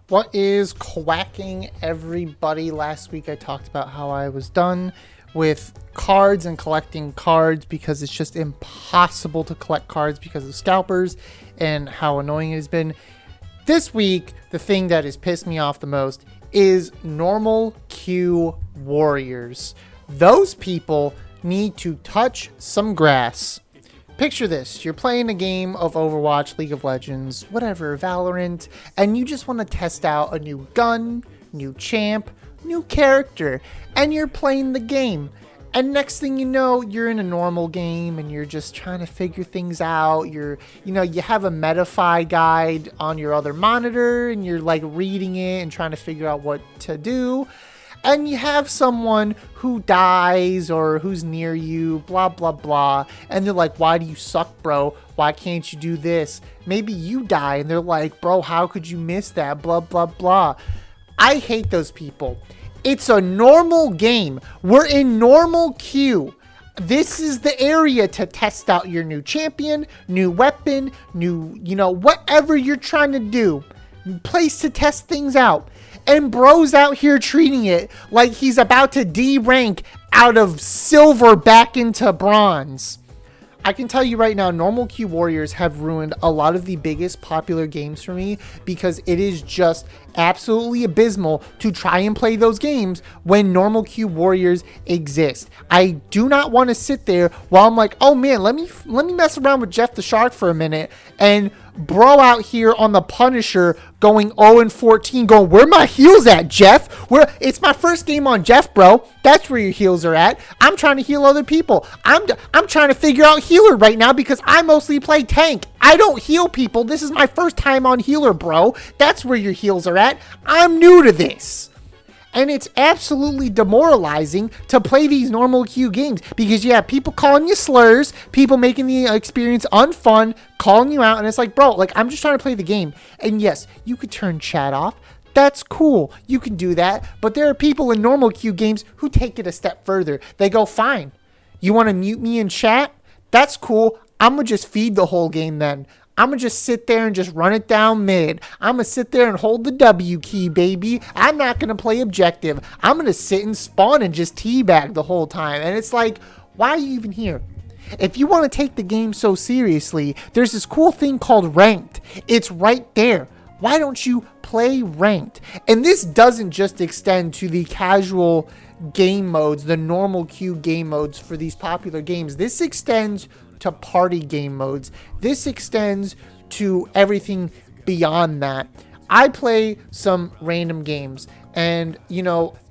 What is quacking, everybody? Last week I talked about how I was done with cards and collecting cards because it's just impossible to collect cards because of scalpers and how annoying it has been. This week, the thing that has pissed me off the most is normal queue warriors. Those people need to touch some grass. Picture this, you're playing a game of Overwatch, League of Legends, whatever, Valorant, and you just want to test out a new gun, new champ, new character, and you're playing the game. And next thing you know, you're in a normal game and you're just trying to figure things out. You have a Metafy guide on your other monitor and you're like reading it and trying to figure out what to do. And you have someone who dies or who's near you, blah, blah, blah. And they're like, why do you suck, bro? Why can't you do this? Maybe you die. And they're like, bro, how could you miss that? Blah, blah, blah. I hate those people. It's a normal game. We're in normal queue. This is the area to test out your new champion, new weapon, whatever you're trying to do. Place to test things out. And bro's out here treating it like he's about to D-rank out of silver back into bronze. I can tell you right now, normal queue warriors have ruined a lot of the biggest popular games for me because it is just absolutely abysmal to try and play those games when normal queue warriors exist. I do not want to sit there while I'm like, oh man, let me mess around with Jeff the Shark for a minute, and bro out here on the Punisher going 0-14 going, where my heals at, Jeff? It's my first game on Jeff, bro. That's where your heals are at. I'm trying to heal other people. I'm trying to figure out healer right now because I mostly play tank. I don't heal people. This is my first time on healer, bro. That's where your heals are at. I'm new to this. And it's absolutely demoralizing to play these normal queue games because you have people calling you slurs, people making the experience unfun, calling you out, and it's like, bro, like, I'm just trying to play the game. And yes, you could turn chat off. That's cool. You can do that. But there are people in normal queue games who take it a step further. They go, fine. You want to mute me in chat? That's cool. I'm going to just feed the whole game then. I'm going to just sit there and just run it down mid. I'm going to sit there and hold the W key, baby. I'm not going to play objective. I'm going to sit and spawn and just teabag the whole time. And it's like, why are you even here? If you want to take the game so seriously, there's this cool thing called ranked. It's right there. Why don't you play ranked? And this doesn't just extend to the casual game modes, the normal queue game modes for these popular games. This extends to party game modes. This extends to everything beyond that. I play some random games and,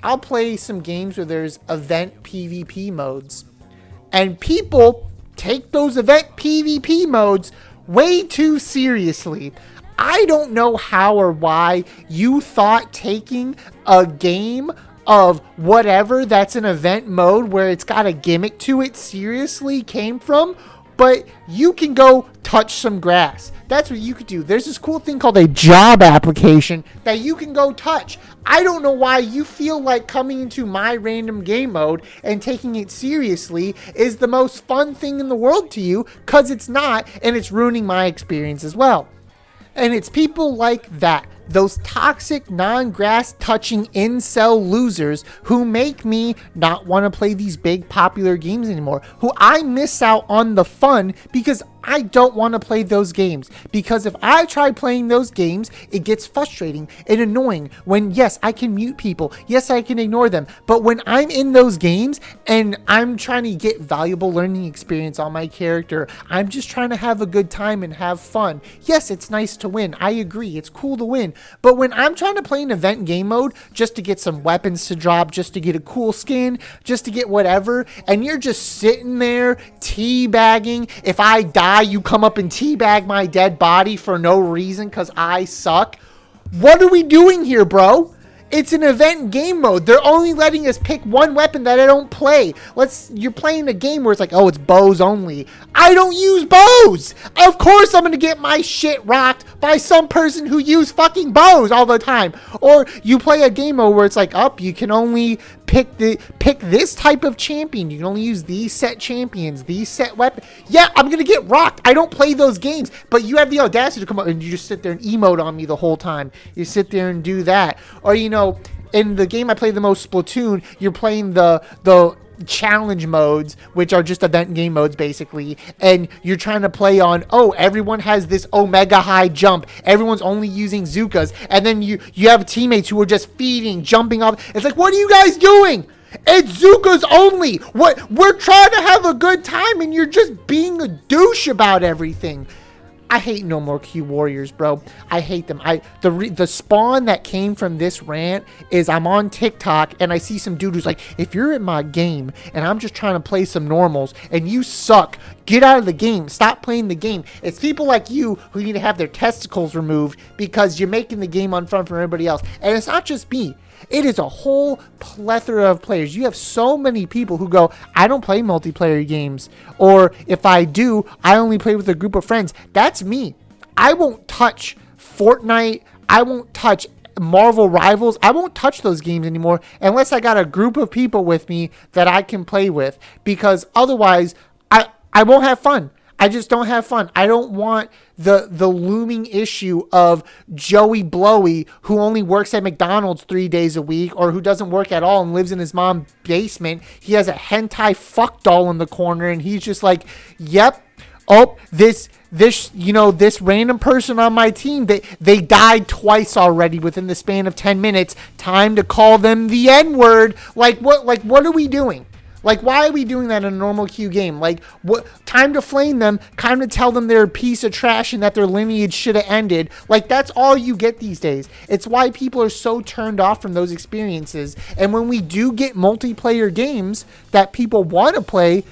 I'll play some games where there's event PvP modes. And people take those event PvP modes way too seriously. I don't know how or why you thought taking a game of whatever that's an event mode where it's got a gimmick to it seriously came from, but you can go touch some grass. That's what you could do. There's this cool thing called a job application that you can go touch. I don't know why you feel like coming into my random game mode and taking it seriously is the most fun thing in the world to you, because it's not, and it's ruining my experience as well. And it's people like that, those toxic, non-grass touching incel losers who make me not want to play these big popular games anymore, who I miss out on the fun because I don't want to play those games. Because if I try playing those games, it gets frustrating and annoying when, yes, I can mute people. Yes, I can ignore them. But when I'm in those games and I'm trying to get valuable learning experience on my character, I'm just trying to have a good time and have fun. Yes, it's nice to win. I agree. It's cool to win. But when I'm trying to play an event game mode just to get some weapons to drop, just to get a cool skin, just to get whatever, and you're just sitting there teabagging, if I die, you come up and teabag my dead body for no reason because I suck. What are we doing here, bro? It's an event game mode. They're only letting us pick one weapon that I don't play. You're playing a game where it's like, oh, it's bows only. I don't use bows. Of course I'm going to get my shit rocked by some person who use fucking bows all the time. Or you play a game mode where it's like, you can only pick this type of champion. You can only use these set champions, these set weapons. Yeah, I'm going to get rocked. I don't play those games. But you have the audacity to come up and you just sit there and emote on me the whole time. You sit there and do that. Or, in the game I play the most, Splatoon, you're playing the challenge modes, which are just event game modes basically, and you're trying to play on, everyone has this omega high jump, everyone's only using Zukas, and then you have teammates who are just feeding, jumping off. It's like, what are you guys doing? It's Zukas only. What? We're trying to have a good time and you're just being a douche about everything. I hate No More Q Warriors, bro. I hate them. The spawn that came from this rant is I'm on TikTok and I see some dude who's like, if you're in my game and I'm just trying to play some normals and you suck, get out of the game. Stop playing the game. It's people like you who need to have their testicles removed because you're making the game unfun for everybody else. And it's not just me. It is a whole plethora of players. You have so many people who go, I don't play multiplayer games. Or if I do, I only play with a group of friends. That's me. I won't touch Fortnite. I won't touch Marvel Rivals. I won't touch those games anymore unless I got a group of people with me that I can play with. Because otherwise, I won't have fun. I just don't have fun. I don't want the looming issue of Joey Blowy, who only works at McDonald's 3 days a week, or who doesn't work at all and lives in his mom's basement. He has a hentai fuck doll in the corner, and he's just like, yep. This random person on my team, they died twice already within the span of 10 minutes. Time to call them the N-word. What are we doing? Why are we doing that in a normal Q game? What time to flame them, time to tell them they're a piece of trash and that their lineage should have ended. That's all you get these days. It's why people are so turned off from those experiences. And when we do get multiplayer games that people want to play,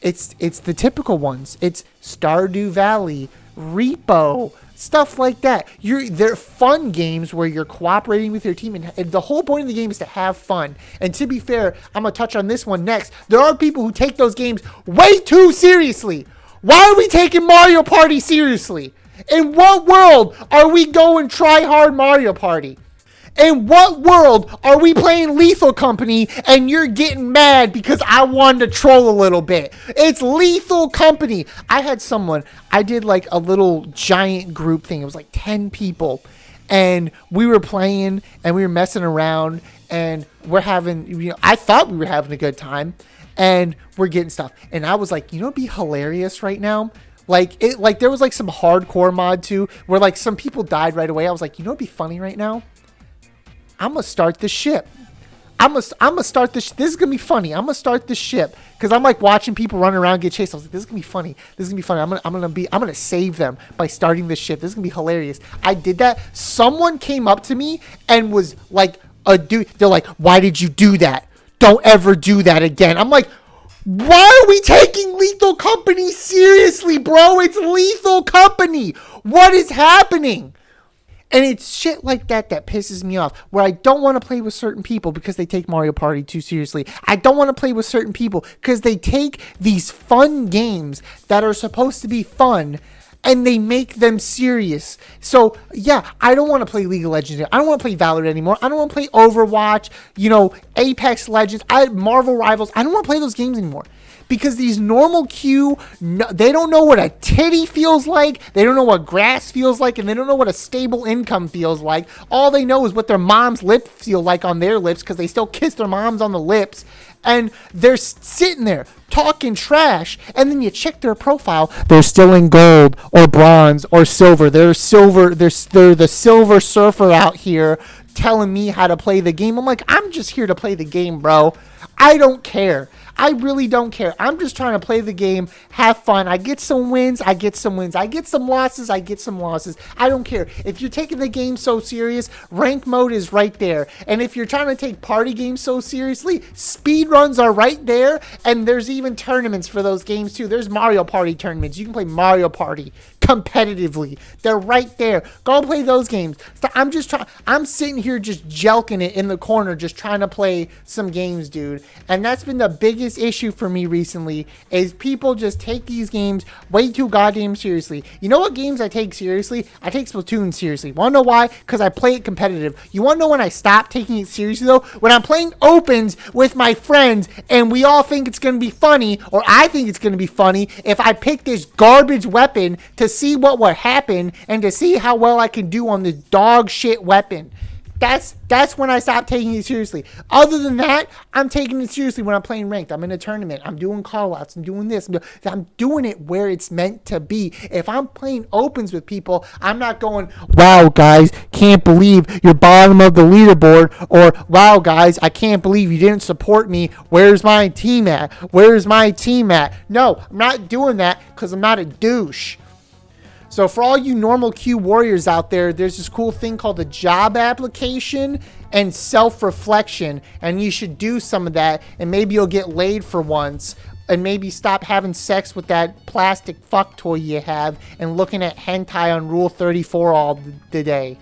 it's the typical ones. It's Stardew Valley, Repo, stuff like that. They're fun games where you're cooperating with your team, and the whole point of the game is to have fun. And to be fair, I'm gonna touch on this one next. There are people who take those games way too seriously. Why are we taking Mario Party seriously? In what world are we going try hard Mario Party? In what world are we playing Lethal Company and you're getting mad because I wanted to troll a little bit? It's Lethal Company. I did a little giant group thing. It was 10 people. And we were playing and we were messing around and we're having, I thought we were having a good time and we're getting stuff. And I was like, it'd be hilarious right now. There was some hardcore mod too, where some people died right away. I was like, it'd be funny right now. I'm going to start the ship. I'm gonna start this. This is going to be funny. I'm going to start the ship. Because I'm watching people run around, get chased. I was like, this is going to be funny. This is going to be funny. I'm going to save them by starting this ship. This is going to be hilarious. I did that. Someone came up to me and was like, a dude. They're like, why did you do that? Don't ever do that again. I'm like, why are we taking Lethal Company seriously, bro? It's Lethal Company. What is happening? And it's shit like that pisses me off, where I don't want to play with certain people because they take Mario Party too seriously. I don't want to play with certain people because they take these fun games that are supposed to be fun and they make them serious. So, yeah, I don't want to play League of Legends. I don't want to play Valorant anymore. I don't want to play Overwatch, Apex Legends, Marvel Rivals. I don't want to play those games anymore. Because these normal Q, they don't know what a titty feels like, they don't know what grass feels like, and they don't know what a stable income feels like. All they know is what their mom's lips feel like on their lips, because they still kiss their moms on the lips. And they're sitting there talking trash, and then you check their profile, they're still in gold or bronze or silver. They're the silver surfer out here telling me how to play the game. I'm like, I'm just here to play the game, bro. I don't care. I really don't care. I'm just trying to play the game, have fun. I get some wins, I get some wins. I get some losses, I get some losses. I don't care. If you're taking the game so serious, rank mode is right there. And if you're trying to take party games so seriously, speed runs are right there. And there's even tournaments for those games too. There's Mario Party tournaments. You can play Mario Party. competitively. They're right there. Go play those games. So I'm sitting here just jelking it in the corner, just trying to play some games, dude. And that's been the biggest issue for me recently, is people just take these games way too goddamn seriously. You know what games I take seriously? I take Splatoon seriously. Want to know why? Because I play it competitive. You want to know when I stop taking it seriously, though? When I'm playing opens with my friends and we all think it's going to be funny, or I think it's going to be funny, if I pick this garbage weapon to see what would happen and to see how well I can do on this dog shit weapon. That's when I stop taking it seriously. Other than that, I'm taking it seriously when I'm playing ranked. I'm in a tournament. I'm doing call-outs. I'm doing this. I'm doing it where it's meant to be. If I'm playing opens with people, I'm not going, wow, guys, can't believe you're bottom of the leaderboard, or wow, guys, I can't believe you didn't support me. Where's my team at? Where's my team at? No, I'm not doing that because I'm not a douche. So for all you normal Q warriors out there, there's this cool thing called a job application and self-reflection, and you should do some of that, and maybe you'll get laid for once, and maybe stop having sex with that plastic fuck toy you have and looking at hentai on Rule 34 all the day.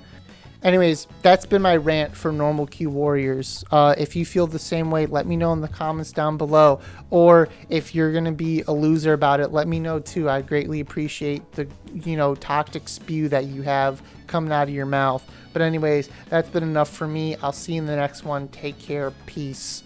Anyways, that's been my rant for normal Q warriors. If you feel the same way, let me know in the comments down below. Or if you're going to be a loser about it, let me know too. I greatly appreciate the, toxic spew that you have coming out of your mouth. But anyways, that's been enough for me. I'll see you in the next one. Take care. Peace.